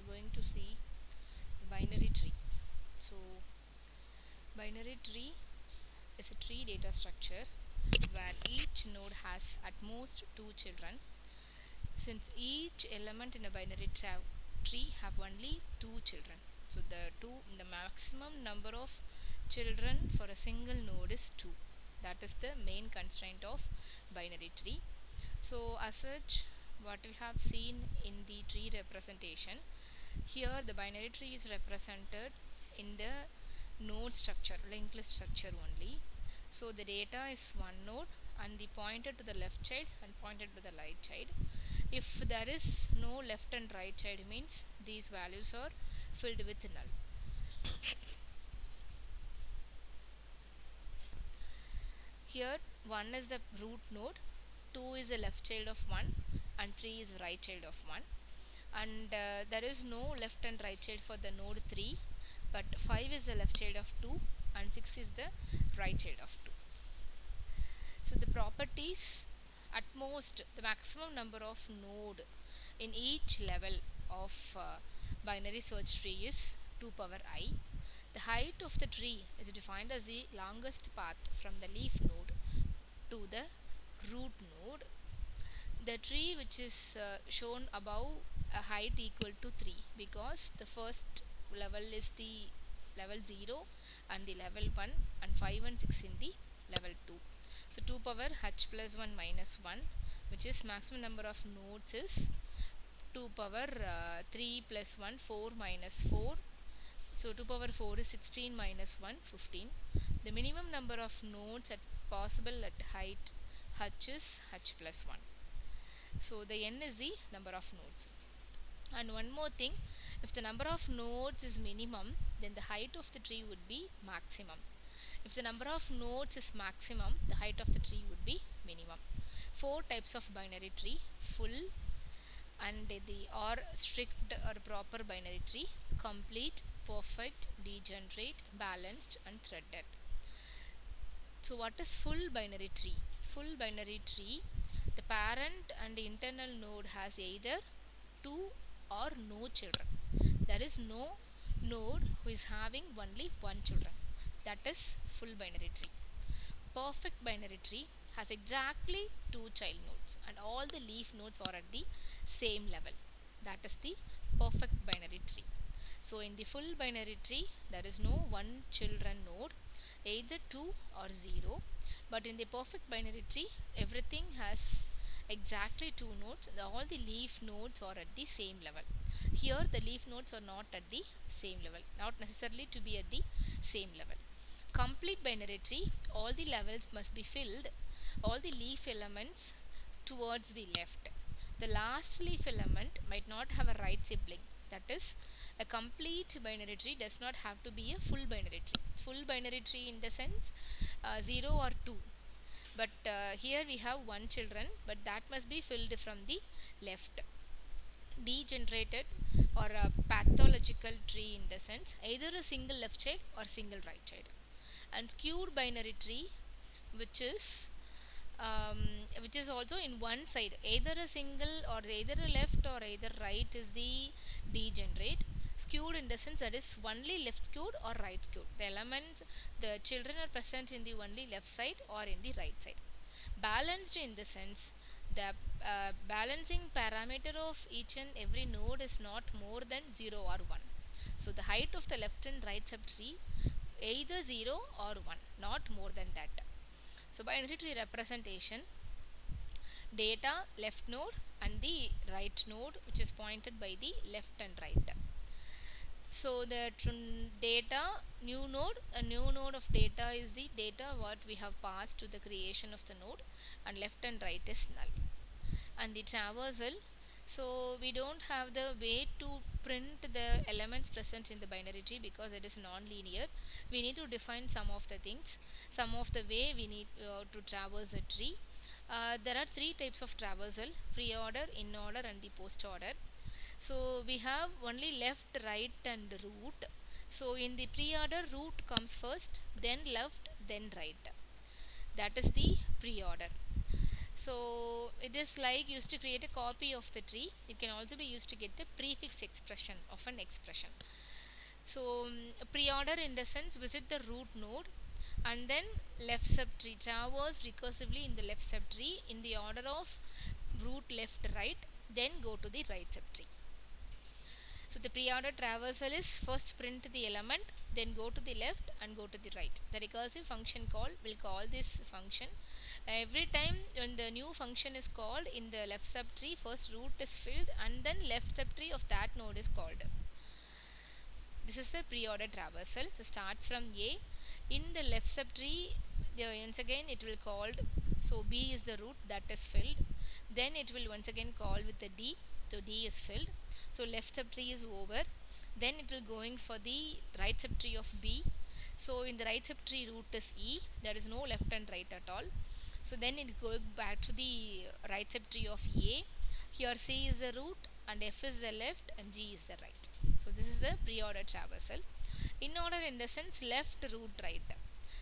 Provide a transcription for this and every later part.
are going to see the binary tree. So binary tree is a tree data structure where each node has at most two children. Since each element in a binary tree have only two children, so the maximum number of children for a single node is 2. That is the main constraint of binary tree. So as such, what we have seen in the tree representation, here the binary tree is represented in the node structure, linked list structure only. So the data is one node and the pointer to the left child and pointer to the right child. If there is no left and right child, means these values are filled with null. Here 1 is the root node, 2 is the left child of 1 and 3 is right child of 1, and there is no left and right child for the node 3, but 5 is the left child of 2 and 6 is the right child of 2. So the properties, at most the maximum number of node in each level of binary search tree is 2 power I. The height of the tree is defined as the longest path from the leaf node to the root node. The tree which is shown above a height equal to 3, because the first level is the level 0 and the level 1 and 5 and 6 in the level 2. So 2 power h plus 1 minus 1, which is maximum number of nodes is 2 power 3 plus 1 4 minus 4. So 2 power 4 is 16 minus 1 15. The minimum number of nodes possible at height h is h plus 1. So the n is the number of nodes. And one more thing, if the number of nodes is minimum, then the height of the tree would be maximum. If the number of nodes is maximum, the height of the tree would be minimum. 4 types of binary tree: full and the or strict or proper binary tree, complete, perfect, degenerate, balanced and threaded. So what is full binary tree? Full binary tree, the parent and the internal node has either two or no children. There is no node who is having only one children. That is full binary tree. Perfect binary tree has exactly two child nodes and all the leaf nodes are at the same level. That is the perfect binary tree. So in the full binary tree, there is no one children node, either 2 or 0. But in the perfect binary tree, everything has exactly two nodes. All the leaf nodes are at the same level. Here the leaf nodes are not at the same level, not necessarily to be at the same level. Complete binary tree, all the levels must be filled, all the leaf elements towards the left. The last leaf element might not have a right sibling. That is, a complete binary tree does not have to be a full binary tree. Full binary tree in the sense 0 or 2. But here we have one children, but that must be filled from the left. Degenerated or a pathological tree in the sense either a single left child or single right child. And skewed binary tree, which is also in one side, either a single or either a left or either right is the degenerate. Skewed in the sense that is only left skewed or right skewed. The elements, the children are present in the only left side or in the right side. Balanced in the sense the balancing parameter of each and every node is not more than 0 or 1. So the height of the left and right subtree either 0 or 1, not more than that. So binary tree representation, data left node and the right node, which is pointed by the left and right. So the data new node, a new node of data is the data what we have passed to the creation of the node, and left and right is null. And the traversal, so we don't have the way to print the elements present in the binary tree because it is non-linear. We need to define some of the things, some of the way we need to traverse the tree. There are three types of traversal: pre-order, in-order and the post-order. So we have only left, right and root. So in the pre-order, root comes first, then left, then right. That is the pre-order. So it is like used to create a copy of the tree. It can also be used to get the prefix expression of an expression. So pre-order in the sense visit the root node and then left subtree, traverse recursively in the left subtree in the order of root left right, then go to the right subtree. So the pre-order traversal is first print the element, then go to the left and go to the right. The recursive function call will call this function. Every time when the new function is called in the left subtree, first root is filled and then left subtree of that node is called. This is the pre-order traversal. So starts from A. In the left subtree, once again it will called. So B is the root that is filled. Then it will once again call with the D. So D is filled. So left subtree is over. Then it will going for the right subtree of B. So in the right subtree root is E. There is no left and right at all. So then it is going back to the right subtree of A. Here C is the root and F is the left and G is the right. So this is the pre-order traversal. In order in the sense left, root, right.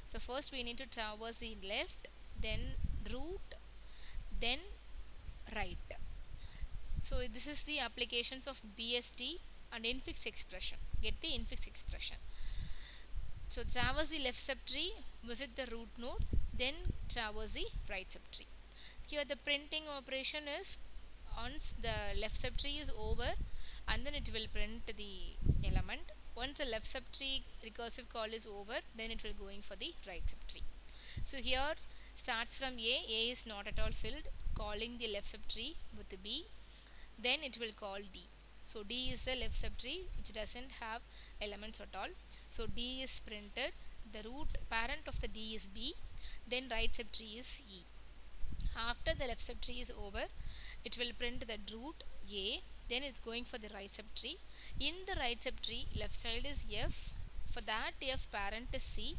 So first we need to traverse the left, then root, then right. So this is the applications of BST and infix expression. Get the infix expression. So traverse the left subtree, visit the root node, then traverse the right subtree. Here the printing operation is once the left subtree is over and then it will print the element. Once the left subtree recursive call is over, then it will going for the right subtree. So here starts from A is not at all filled, calling the left subtree with the B, then it will call D. So D is the left subtree which doesn't have elements at all. So D is printed, the root parent of the D is B, then right subtree is E. After the left subtree is over, it will print the root A, then it's going for the right subtree. In the right subtree, left child is F, for that F parent is C,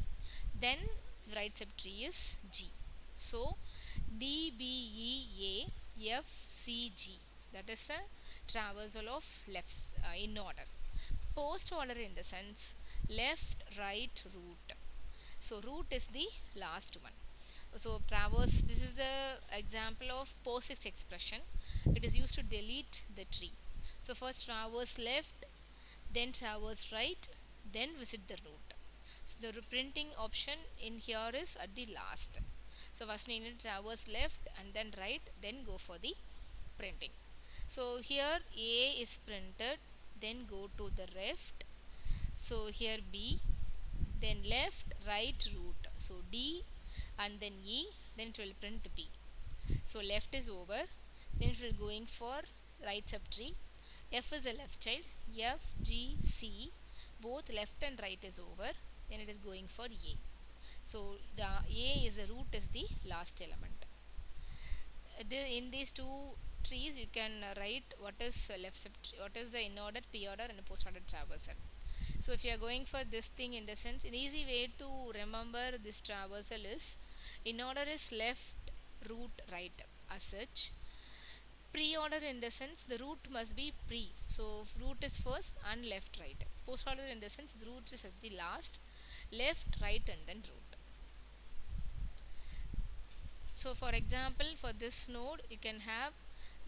then right subtree is G. So D, B, E, A, F, C, G. That is the traversal of lefts in order. Post order in the sense left, right, root. So root is the last one. So traverse, this is the example of postfix expression. It is used to delete the tree. So first traverse left, then traverse right, then visit the root. So the printing option in here is at the last. So first we need to traverse left and then right, then go for the printing. So here A is printed, then go to the left. So here B, then left, right, root. So D and then E, then it will print B. So left is over, then it will going for right subtree. F is a left child, F, G, C, both left and right is over, then it is going for A. So the A is the root is the last element. In these two trees you can write what is left subtree, what is the in order, p order and post order traversal. So if you are going for this thing in the sense, an easy way to remember this traversal is in order is left, root, right as such. Pre-order in the sense the root must be pre. So root is first and left, right. Post order in the sense the root is at the last, left, right and then root. So for example for this node you can have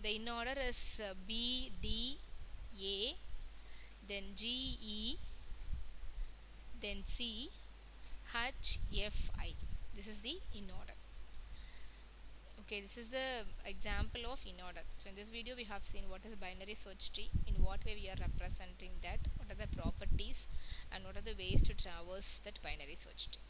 the in order is B, D, A, then G, E, then C, H, F, I. This is the in order. Okay, this is the example of in order. So in this video we have seen what is binary search tree, in what way we are representing that, what are the properties and what are the ways to traverse that binary search tree.